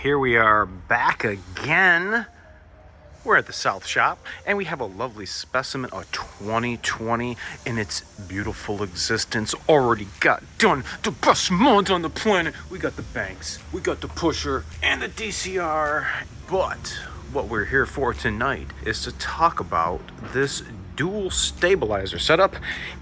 Here we are back again. We're at the South Shop, and we have a lovely specimen of 2020 in its beautiful existence. Already got done the best mod on the planet. We got the Banks, we got the Pusher, and the DCR. But what we're here for tonight is to talk about this dual stabilizer setup,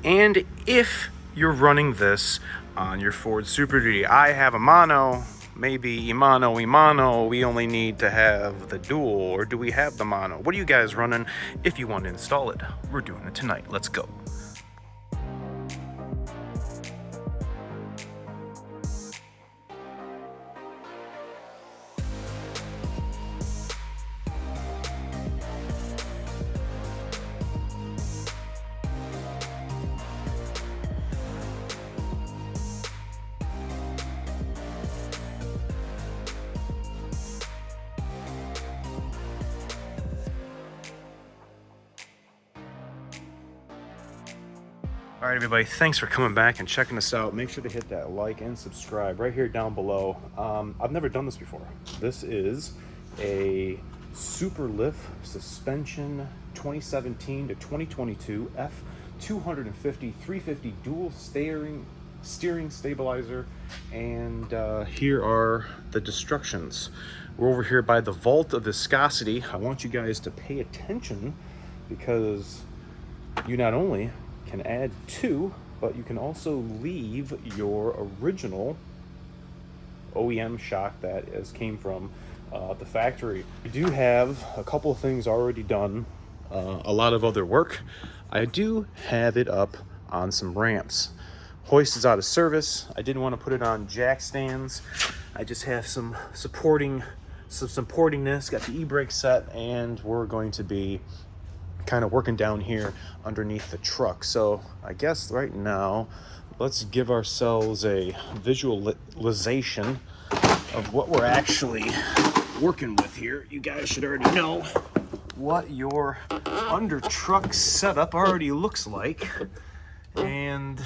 and if you're running this on your Ford Superduty. I have a mono. Maybe Imano, we only need to have the dual, or do we have the mono? What are you guys running? If you want to install it, we're doing it tonight. Let's go. All right, everybody, thanks for coming back and checking us out. Make sure to hit that like and subscribe right here down below. I've never done this before. This is a Superlift suspension 2017 to 2022 F250 350 dual steering stabilizer, and here are the instructions. We're over here by the vault of viscosity. I want you guys to pay attention because you not only can add to, but you can also leave your original OEM shock that came from the factory. We do have a couple of things already done, a lot of other work. I do have it up on some ramps. Hoist is out of service. I didn't want to put it on jack stands. I just have some supportingness, got the e-brake set, and we're going to be kind of working down here underneath the truck. So I guess right now let's give ourselves a visualization of what we're actually working with here. You guys should already know what your under truck setup already looks like, and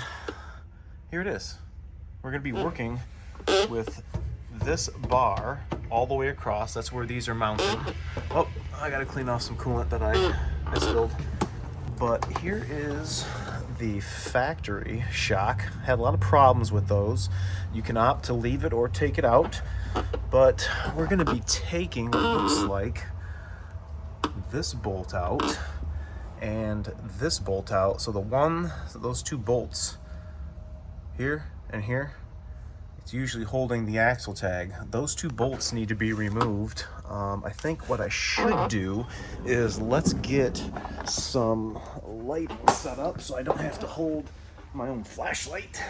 here it is. We're going to be working with this bar all the way across. That's where these are mounted. Oh, I gotta clean off some coolant that I spilled. But here is the factory shock. Had a lot of problems with those. You can opt to leave it or take it out, but we're gonna be taking what looks like this bolt out and this bolt out. So those two bolts here and here, it's usually holding the axle tag. Those two bolts need to be removed. I think what I should do is let's get some lighting set up so I don't have to hold my own flashlight.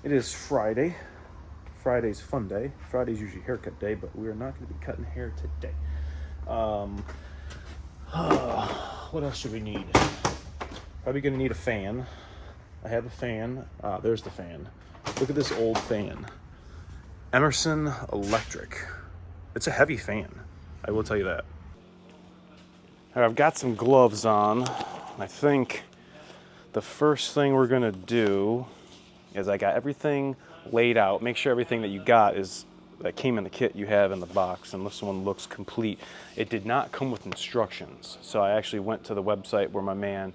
It is Friday. Friday's fun day. Friday's usually haircut day, but we are not going to be cutting hair today. What else should we need? Probably going to need a fan. I have a fan. There's the fan. Look at this old fan. Emerson Electric. It's a heavy fan, I will tell you that. All right, I've got some gloves on. I think the first thing we're gonna do is I got everything laid out. Make sure everything that you got that came in the kit you have in the box, and this one looks complete. It did not come with instructions, so I actually went to the website where my man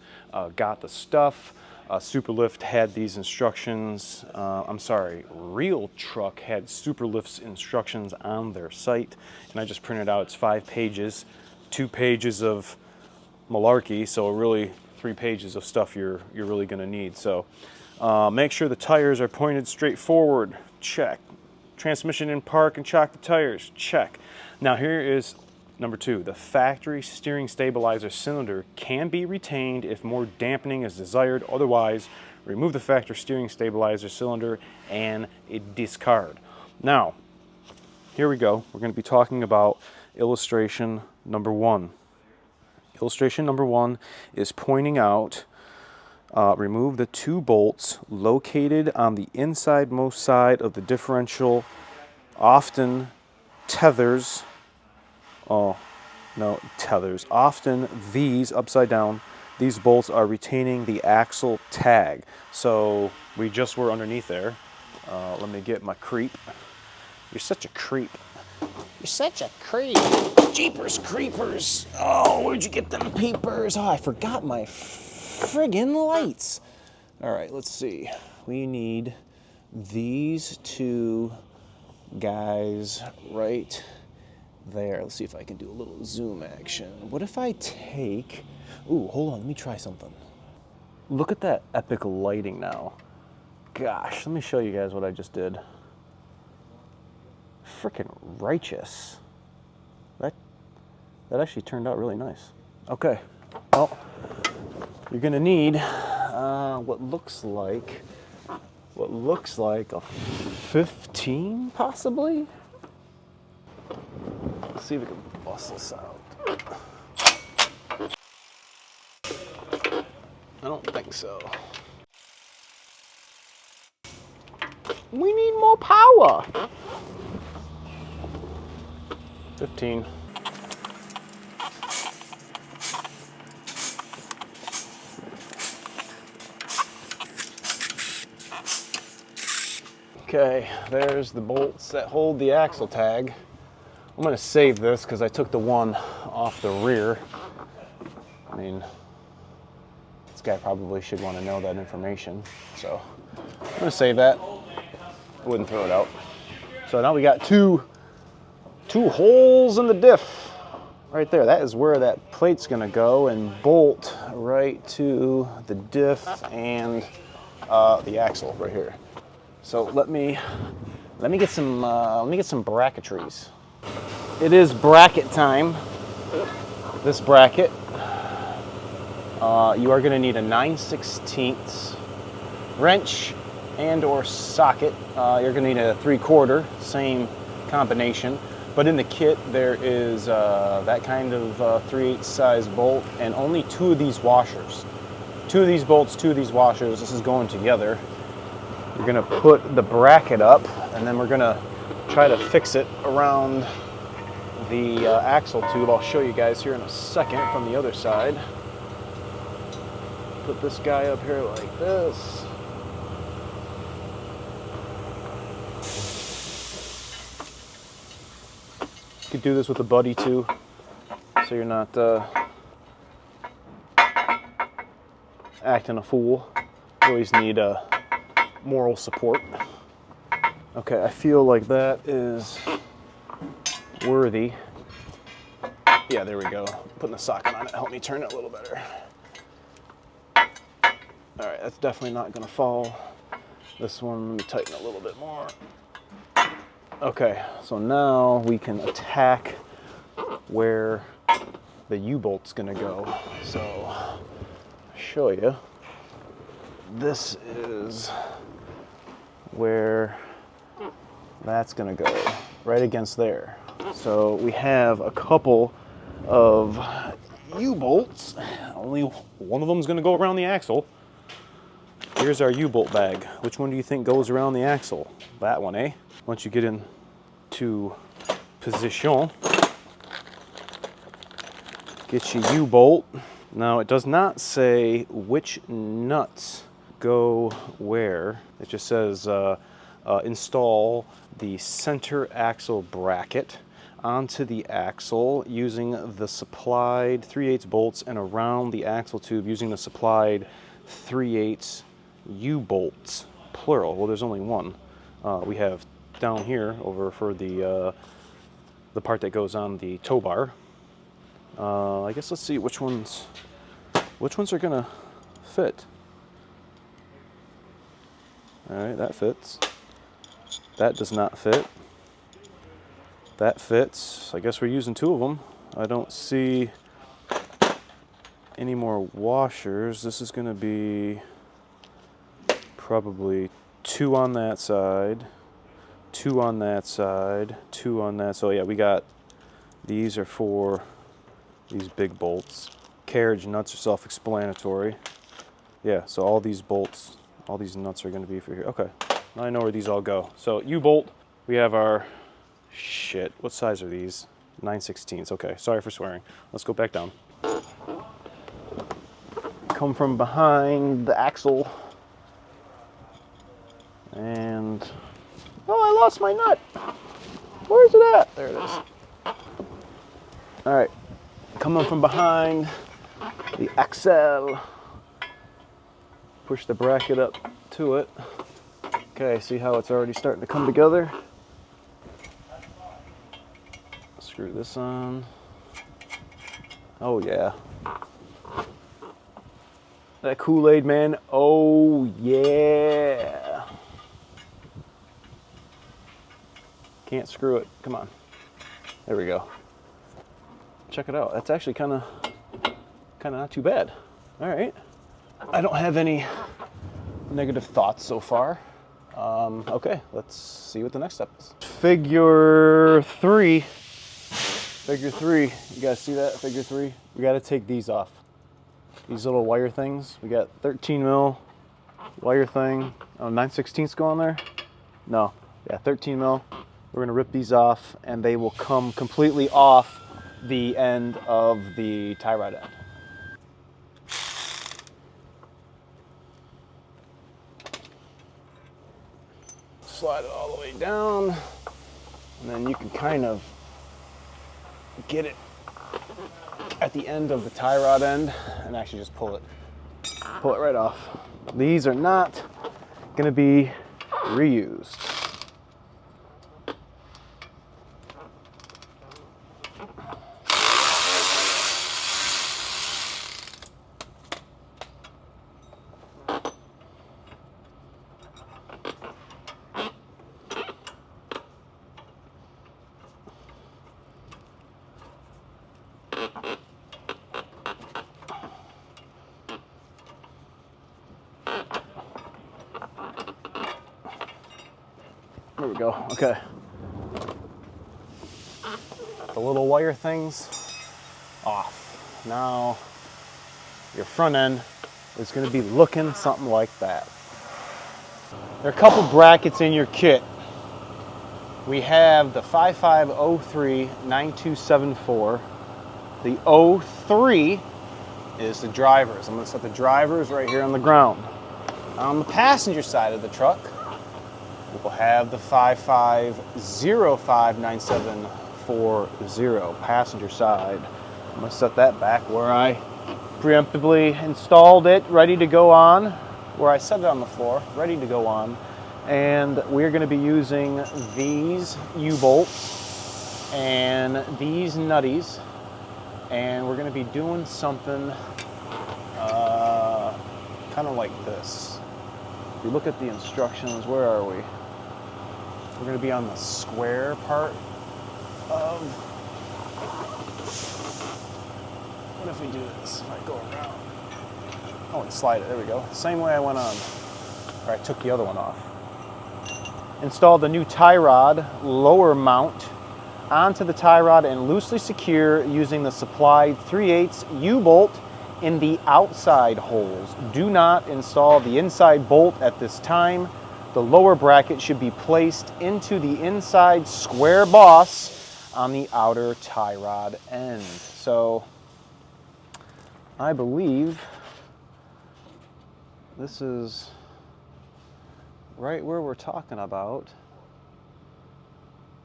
got the stuff. Superlift had these instructions. Real Truck had Superlift's instructions on their site, and I just printed out. It's 5 pages, 2 pages of malarkey, so really 3 pages of stuff you're really going to need. So make sure the tires are pointed straight forward. Check. Transmission in park and chock the tires. Check. Now here is number 2, the factory steering stabilizer cylinder can be retained if more dampening is desired. Otherwise, remove the factory steering stabilizer cylinder and discard. Now, here we go. We're going to be talking about illustration number 1. Illustration number 1 is pointing out, remove the 2 bolts located on the inside-most side of the differential, often tethers. Often these upside down, these bolts are retaining the axle tag. So we just were underneath there. Let me get my creep. You're such a creep. You're such a creep. Jeepers creepers. Oh, where'd you get them peepers? Oh, I forgot my friggin' lights. All right, let's see. We need these two guys right there. Let's see if I can do a little zoom action. What if I take... Ooh, hold on, let me try something. Look at that epic lighting now. Gosh, let me show you guys what I just did. Frickin' righteous. That actually turned out really nice. Okay, well, you're gonna need what looks like a 15, possibly. Let's see if we can bust this out. I don't think so. We need more power. 15. Okay, there's the bolts that hold the axle tag. I'm gonna save this because I took the one off the rear. I mean, this guy probably should want to know that information. So I'm gonna save that. I wouldn't throw it out. So now we got two holes in the diff right there. That is where that plate's gonna go and bolt right to the diff and the axle right here. So let me get some bracketries. It is bracket time. This bracket, you are going to need a 9/16 wrench and or socket. You're going to need a 3/4, same combination. But in the kit there is that kind of 3/8 size bolt and only 2 of these washers. 2 of these bolts, 2 of these washers. This is going together. You're gonna put the bracket up, and then we're gonna try to fix it around the axle tube. I'll show you guys here in a second from the other side. Put this guy up here like this. You could do this with a buddy too, so you're not acting a fool. You always need moral support. Okay, I feel like that is worthy. Yeah, there we go. Putting the socket on it helped me turn it a little better. All right, that's definitely not gonna fall. This one, let me tighten a little bit more. Okay, so now we can attack where the U-bolt's gonna go. So, I'll show you. This is where that's gonna go, right against there. So we have a couple of U-bolts. Only one of them is gonna go around the axle. Here's our U-bolt bag. Which one do you think goes around the axle? That one, eh? Once you get into position, get your U-bolt. Now it does not say which nuts go where. It just says install the center axle bracket onto the axle using the supplied 3/8 bolts and around the axle tube using the supplied 3/8 U-bolts, plural. Well, there's only one. We have down here over for the part that goes on the tow bar. I guess let's see which ones are gonna fit. All right, that fits. That does not fit. That fits. I guess we're using 2 of them. I don't see any more washers. This is going to be probably 2 on that side, 2 on that side, 2 on that. So yeah, we got, these are for these big bolts. Carriage nuts are self-explanatory. Yeah, so all these bolts, all these nuts are going to be for here. Okay, now I know where these all go. So U-bolt, we have our, shit, what size are these? 9/16. Okay, sorry for swearing. Let's go back down. Come from behind the axle. And, oh, I lost my nut. Where's it at? There it is. All right, coming from behind the XL. Push the bracket up to it. Okay, see how it's already starting to come together? Screw this on. Oh yeah. That Kool-Aid, man. Oh yeah. Can't screw it. Come on. There we go. Check it out. That's actually kind of not too bad. All right. I don't have any negative thoughts so far. Okay, let's see what the next step is. Figure three. Figure three. You guys see that? Figure three. We got to take these off. These little wire things. We got 13 mil wire thing. Oh, 9/16 go on there? No. Yeah, 13 mil. We're going to rip these off, and they will come completely off the end of the tie rod end. Slide it all the way down, and then you can kind of get it at the end of the tie rod end and actually just pull it right off. These are not going to be reused. There we go. Okay. The little wire things off. Now your front end is going to be looking something like that. There are a couple brackets in your kit. We have the 5503-9274. The 03 is the drivers. I'm going to set the drivers right here on the ground. On the passenger side of the truck, we'll have the 5505-9740 passenger side. I'm going to set that back where I preemptively installed it, ready to go on, where I set it on the floor, ready to go on. And we're going to be using these U-bolts and these nutties, and we're going to be doing something kind of like this. If you look at the instructions, where are we? We're going to be on the square part of, what if we do this? If I go around, oh, and slide it, there we go. Same way I went on, or I took the other one off. Install the new tie rod lower mount onto the tie rod and loosely secure using the supplied 3/8 U-bolt in the outside holes. Do not install the inside bolt at this time. The lower bracket should be placed into the inside square boss on the outer tie rod end. So I believe this is right where we're talking about,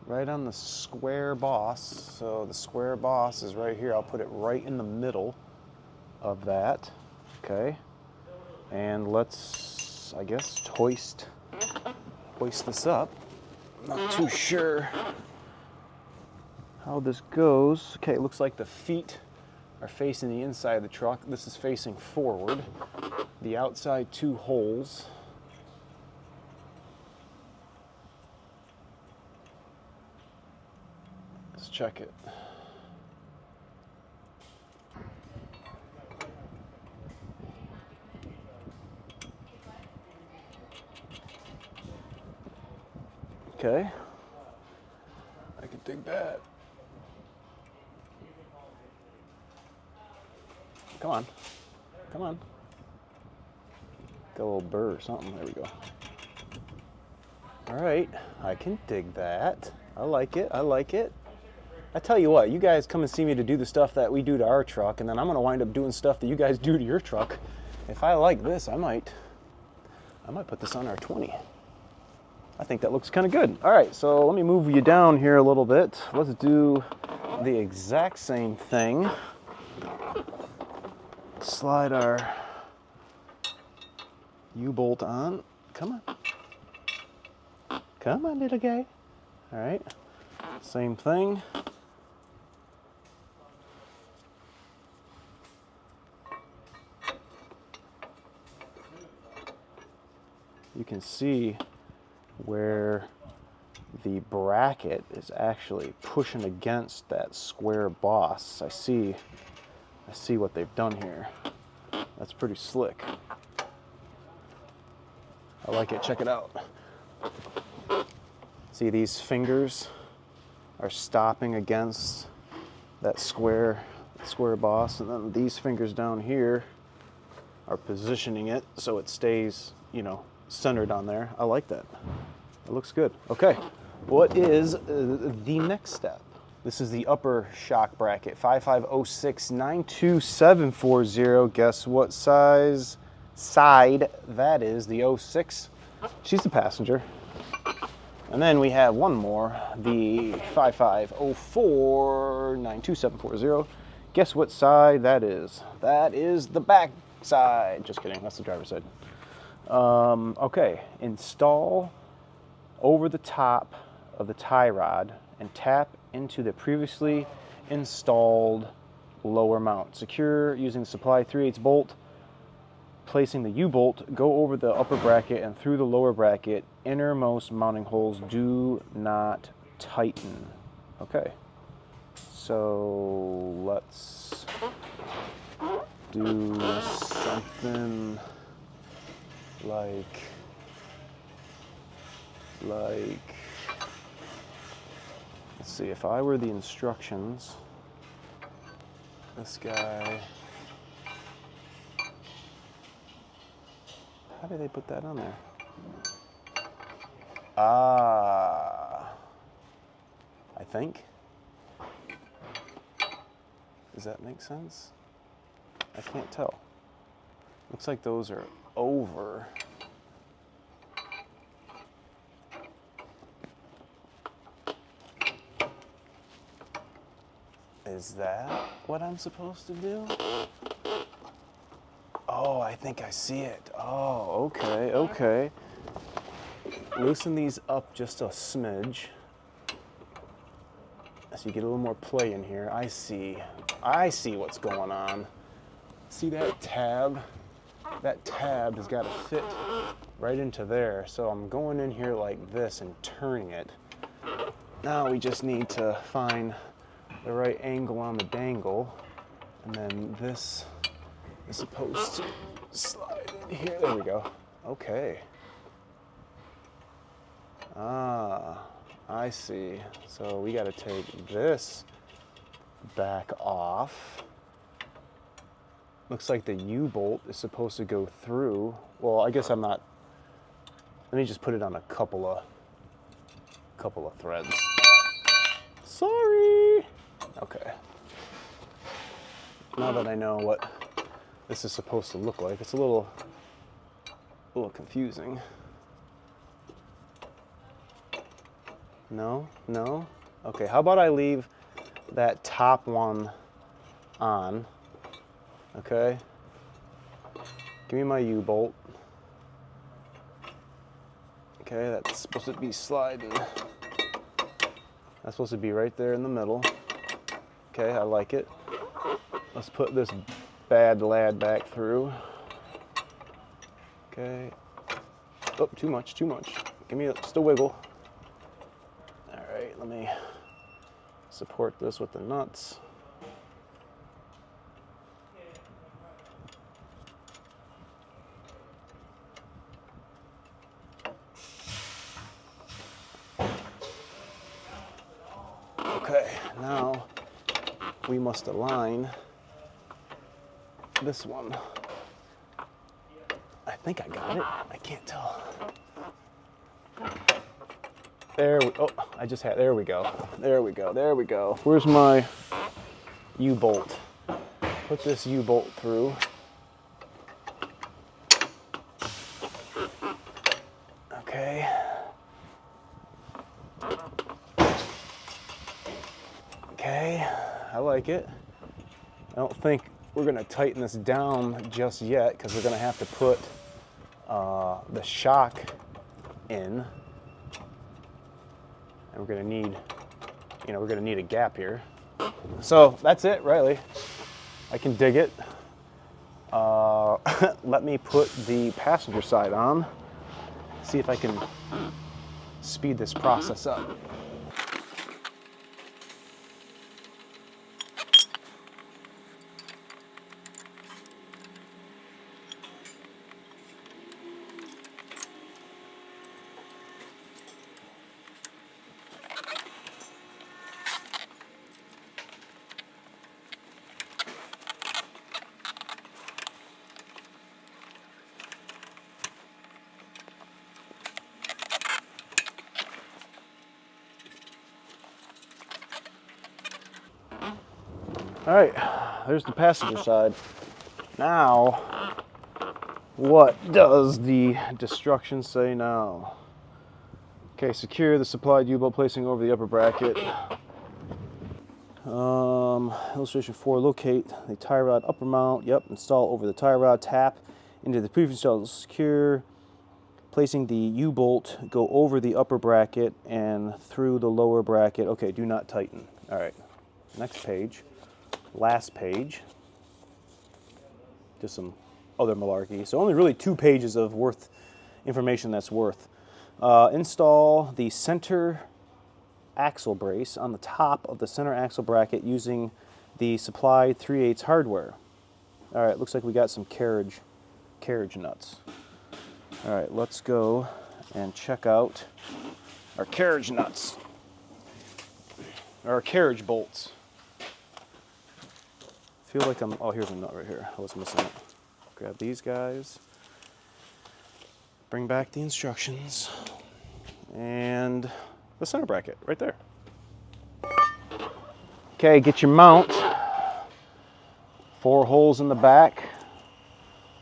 right on the square boss. So the square boss is right here. I'll put it right in the middle of that. Okay, and let's, I guess, hoist this up. I'm not too sure how this goes. Okay, it looks like the feet are facing the inside of the truck. This is facing forward. The outside two holes. Let's check it. Okay, I can dig that. Come on, come on. Got a little burr or something, there we go. All right, I can dig that. I like it, I like it. I tell you what, you guys come and see me to do the stuff that we do to our truck, and then I'm gonna wind up doing stuff that you guys do to your truck. If I like this, I might put this on our 20. I think that looks kind of good. All right, so let me move you down here a little bit. Let's do the exact same thing. Slide our U-bolt on. Come on. Come on, little guy. All right. Same thing. You can see where the bracket is actually pushing against that square boss. I see what they've done here. That's pretty slick. I like it. Check it out. See, these fingers are stopping against that square boss, and then these fingers down here are positioning it so it stays, you know, centered on there. I like that. It looks good. Okay, what is the next step? This is the upper shock bracket, 5506-92740. Guess what side that is? The 06. She's the passenger. And then we have one more, the 5504-92740. Guess what side that is? That is the back side. Just kidding, that's the driver's side. Okay, install over the top of the tie rod and tap into the previously installed lower mount. Secure using the supply 3/8 bolt. Placing the U-bolt, go over the upper bracket and through the lower bracket. Innermost mounting holes do not tighten. Okay, so let's do something like let's see, if I were the instructions, this guy, how did they put that on there? I think. Does that make sense? I can't tell. Looks like those are over. Is that what I'm supposed to do? Oh, I think I see it. Oh, okay, okay. Loosen these up just a smidge. So you get a little more play in here. I see what's going on. See that tab? That tab has got to fit right into there. So I'm going in here like this and turning it. Now we just need to find the right angle on the dangle. And then this is supposed to slide in here. There we go. Okay. Ah, I see. So we got to take this back off. Looks like the U-bolt is supposed to go through. Well, I guess I'm not. Let me just put it on a couple of threads. Sorry. Okay. Now that I know what this is supposed to look like, it's a little confusing. No? No? Okay, how about I leave that top one on? Okay. Give me my U-bolt. Okay, that's supposed to be sliding. That's supposed to be right there in the middle. Okay, I like it. Let's put this bad lad back through. Okay. Oh, too much, too much. Give me just a wiggle. All right, let me support this with the nuts. Okay, now we must align this one. I think I got it. I can't tell. There we, oh, I just had, there we go. There we go, there we go. Where's my U-bolt? Put this U-bolt through. Okay. Okay, I like it. I don't think we're gonna tighten this down just yet because we're gonna have to put the shock in, and we're gonna need, we're gonna need a gap here. So that's it, really. I can dig it. Let me put the passenger side on, see if I can speed this process up. All right, there's the passenger side. Now, what does the instructions say now? Okay, secure the supplied U-bolt placing over the upper bracket. Illustration 4, locate the tie rod upper mount. Yep, install over the tie rod, tap into the previous installed secure. Placing the U-bolt, go over the upper bracket and through the lower bracket. Okay, do not tighten. All right, next page. Last page, just some other malarkey. So only really 2 pages of information that's worth. Install the center axle brace on the top of the center axle bracket using the supplied 3/8 hardware. All right, looks like we got some carriage nuts. All right, let's go and check out our carriage nuts, our carriage bolts. I feel like oh, here's a nut right here. I was missing it. Grab these guys, bring back the instructions, and the center bracket right there. Okay, get your mount. 4 holes in the back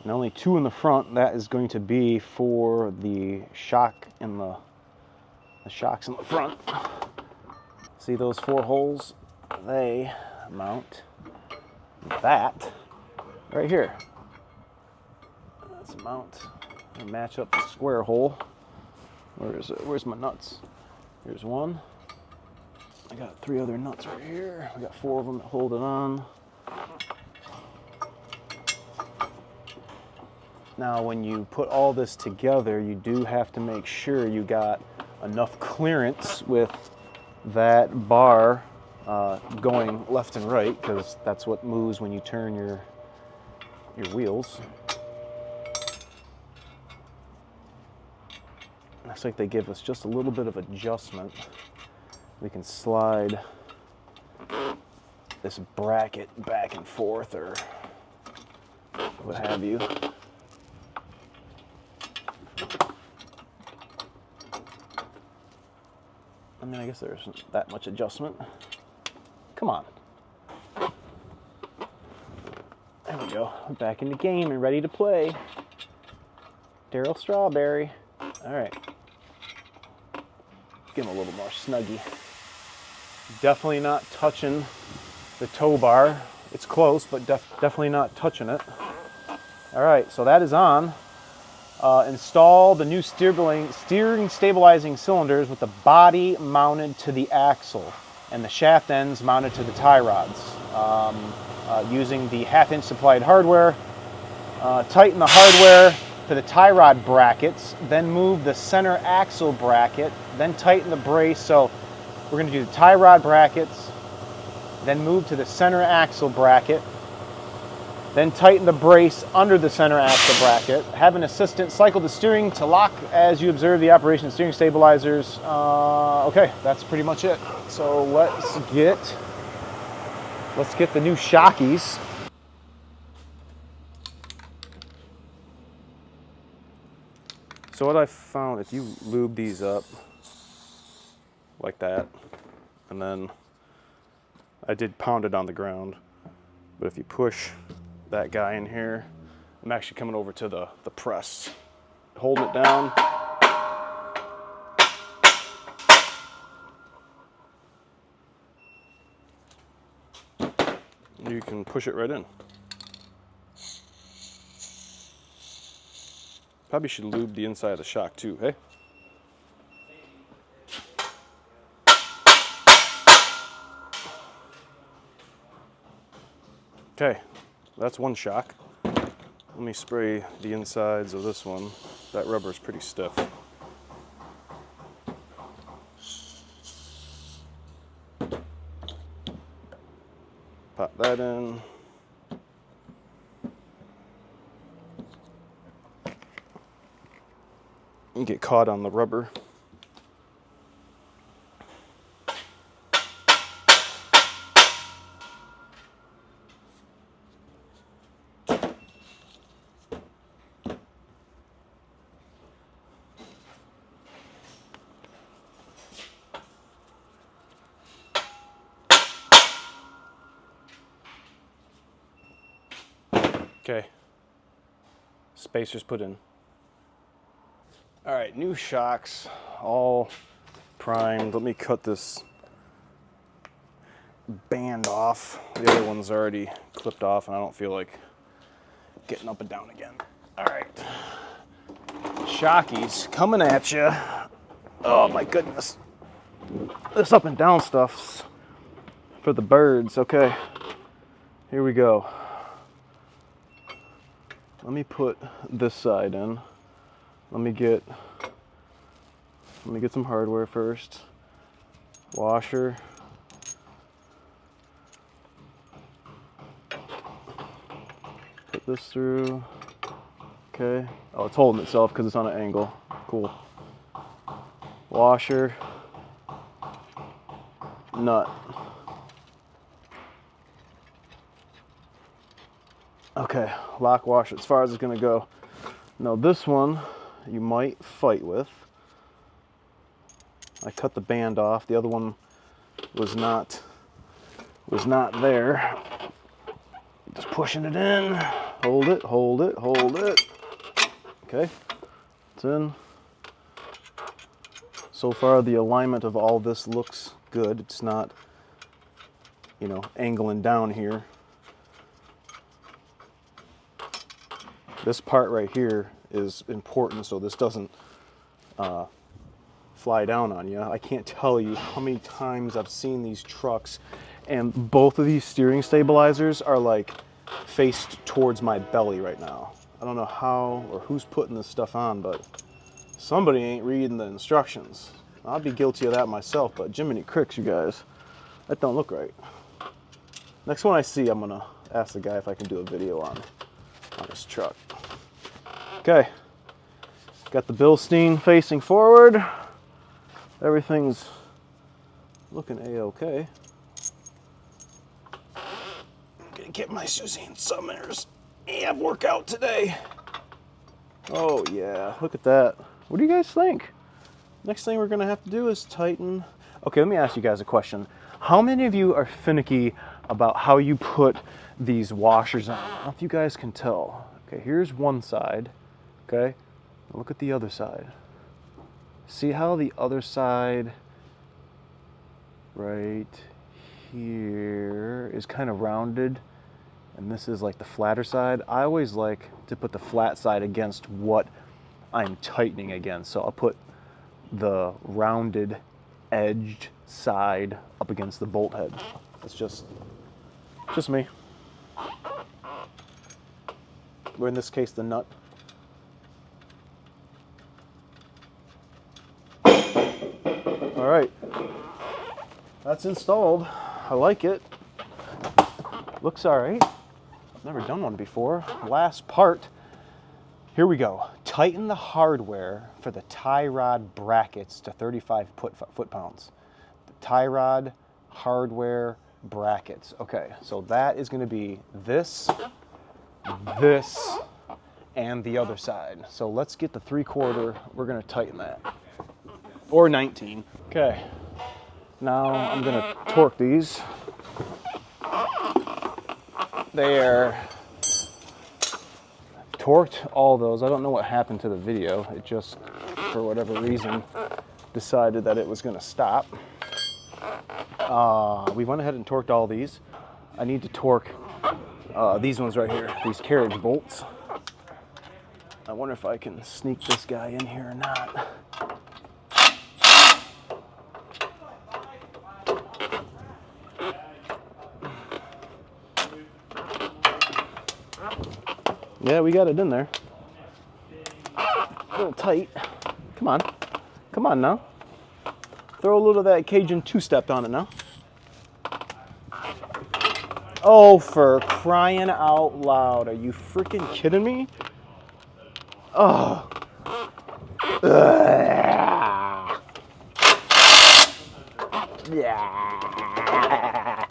and only 2 in the front. That is going to be for the shock in the shocks in the front. See those 4 holes? They mount that right here. Let's mount and match up the square hole. Where is it? Where's my nuts? Here's one. I got 3 other nuts right here. I got 4 of them that hold it on. Now, when you put all this together, you do have to make sure you got enough clearance with that bar going left and right, because that's what moves when you turn your wheels. Looks like they give us just a little bit of adjustment. We can slide this bracket back and forth or what have you. I mean, I guess there isn't that much adjustment. Come on. There we go. I'm back in the game and ready to play. Daryl Strawberry. All right. Give him a little more snuggy. Definitely not touching the tow bar. It's close, but definitely not touching it. All right, so that is on. Install the new steering stabilizing cylinders with the body mounted to the axle and the shaft ends mounted to the tie rods. Using the 1/2-inch supplied hardware, tighten the hardware to the tie rod brackets, then move the center axle bracket, then tighten the brace. So we're going to do the tie rod brackets, then move to the center axle bracket, then tighten the brace under the center axle bracket. Have an assistant cycle the steering to lock as you observe the operation of steering stabilizers. Okay, that's pretty much it. So let's get the new shockies. So what I found, if you lube these up like that, and then I did pound it on the ground, but if you push that guy in here, I'm actually coming over to the press, holding it down. you can push it right in. Probably should lube the inside of the shock too, hey? Okay, that's one shock. Let me spray the insides of this one. That rubber is pretty stiff. Pop that in. And get caught on the rubber. Okay, spacers put in. All right, new shocks, all primed. Let me cut this band off. The other one's already clipped off and I don't feel like getting up and down again. All right, shockies coming at you. Oh my goodness. This up and down stuff's for the birds. Okay, here we go. Let me put this side in. Let me get some hardware first. Washer. Put this through. Okay. Oh, it's holding itself because it's on an angle. Cool. Washer. Nut. Okay, lock washer as far as it's gonna go. Now this one you might fight with. I cut the band off. The other one was not there. Just pushing it in. Hold it, hold it, hold it. Okay, it's in. So far the alignment of all this looks good. It's not, you know, angling down here. This part right here is important so this doesn't fly down on you. I can't tell you how many times I've seen these trucks and both of these steering stabilizers are like faced towards my belly right now. I don't know how or who's putting this stuff on, but somebody ain't reading the instructions. I'll be guilty of that myself, but Jiminy Cricks, you guys, that don't look right. Next one I see, I'm gonna ask the guy if I can do a video on his truck. Okay, got the Bilstein facing forward. Everything's looking a-okay. Gonna get my Suzanne Summers ab workout today. Oh yeah, look at that. What do you guys think? Next thing we're gonna have to do is tighten. Okay, let me ask you guys a question. How many of you are finicky about how you put these washers on? I don't know if you guys can tell. Okay, here's one side, okay? Look at the other side. See how the other side right here is kind of rounded and this is like the flatter side? I always like to put the flat side against what I'm tightening against. So I'll put the rounded edged side up against the bolt head. It's just me. Or in this case, the nut. All right, that's installed. I like it. Looks all right. I've never done one before. Last part. Here we go. Tighten the hardware for the tie rod brackets to 35 foot-pounds. The tie rod hardware brackets. Okay, so that is going to be this, and the other side. So let's get the 3/4. We're going to tighten that. Or 19. Okay, now I'm going to torque these. There. Torqued all those. I don't know what happened to the video. It just, for whatever reason, decided that it was going to stop. We went ahead and torqued all these. I need to torque these ones right here, these carriage bolts. I wonder if I can sneak this guy in here or not. Yeah, we got it in there. A little tight. Come on. Come on now. Throw a little of that Cajun two-step on it now. Oh, for crying out loud. Are you freaking kidding me? Oh. Yeah.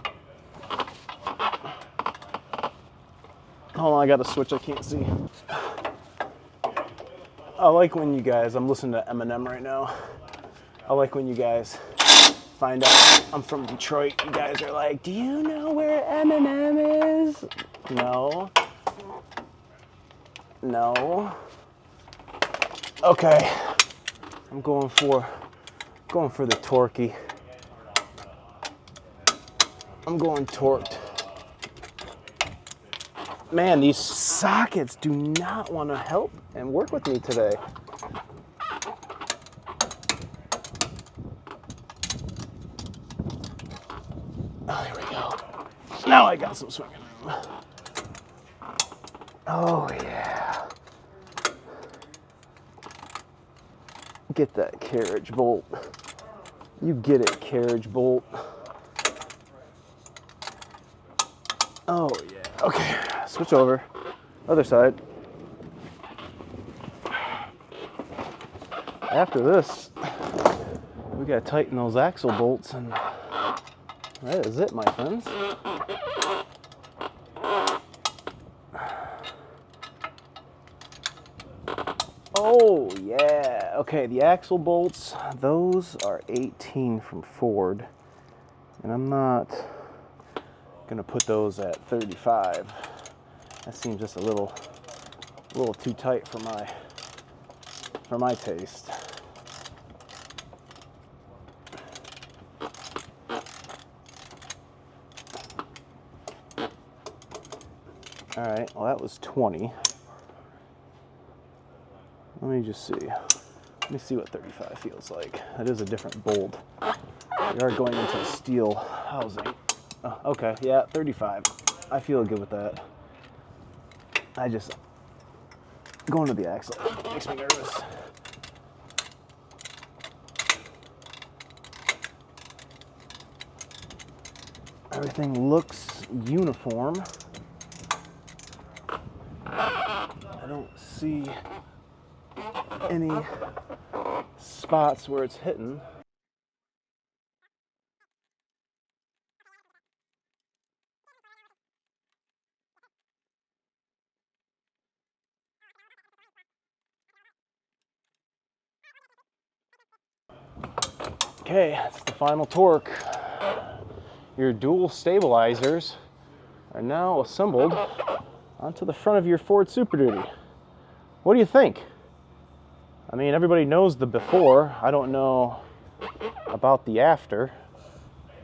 Hold on, I got a switch I can't see. I like when you guys, I'm listening to Eminem right now. I like when you guys find out I'm from Detroit. You guys are like, do you know where Eminem is? No. No. Okay. I'm going for the torquey. I'm going torqued. Man, these sockets do not want to help and work with me today. Oh, there we go. Now I got some swinging room. Oh, yeah. Get that carriage bolt. You get it, carriage bolt. Oh, yeah. Okay, switch over. Other side. After this, we gotta tighten those axle bolts, and that is it, my friends. Oh, yeah. Okay, the axle bolts, those are 18 from Ford, and I'm not gonna put those at 35. That seems just a little too tight for my taste. All right, well that was 20. Let me just see. Let me see what 35 feels like. That is a different bolt. We are going into steel housing. Oh, okay, yeah, 35. I feel good with that. Going to the axle makes me nervous. Everything looks uniform. I don't see any spots where it's hitting. Okay, that's the final torque. Your dual stabilizers are now assembled onto the front of your Ford Superduty. What do you think? I mean, everybody knows the before. I don't know about the after,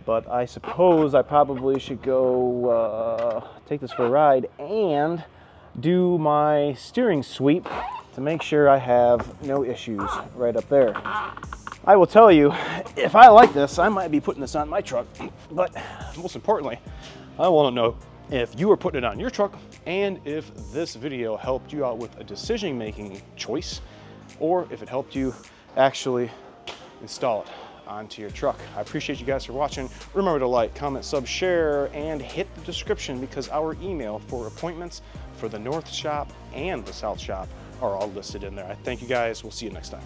but I suppose I probably should go take this for a ride and do my steering sweep to make sure I have no issues right up there. I will tell you, if I like this, I might be putting this on my truck, but most importantly, I want to know if you are putting it on your truck and if this video helped you out with a decision-making choice, or if it helped you actually install it onto your truck. I appreciate you guys for watching. Remember to like, comment, sub, share, and hit the description because our email for appointments for the North Shop and the South Shop are all listed in there. I thank you guys. We'll see you next time.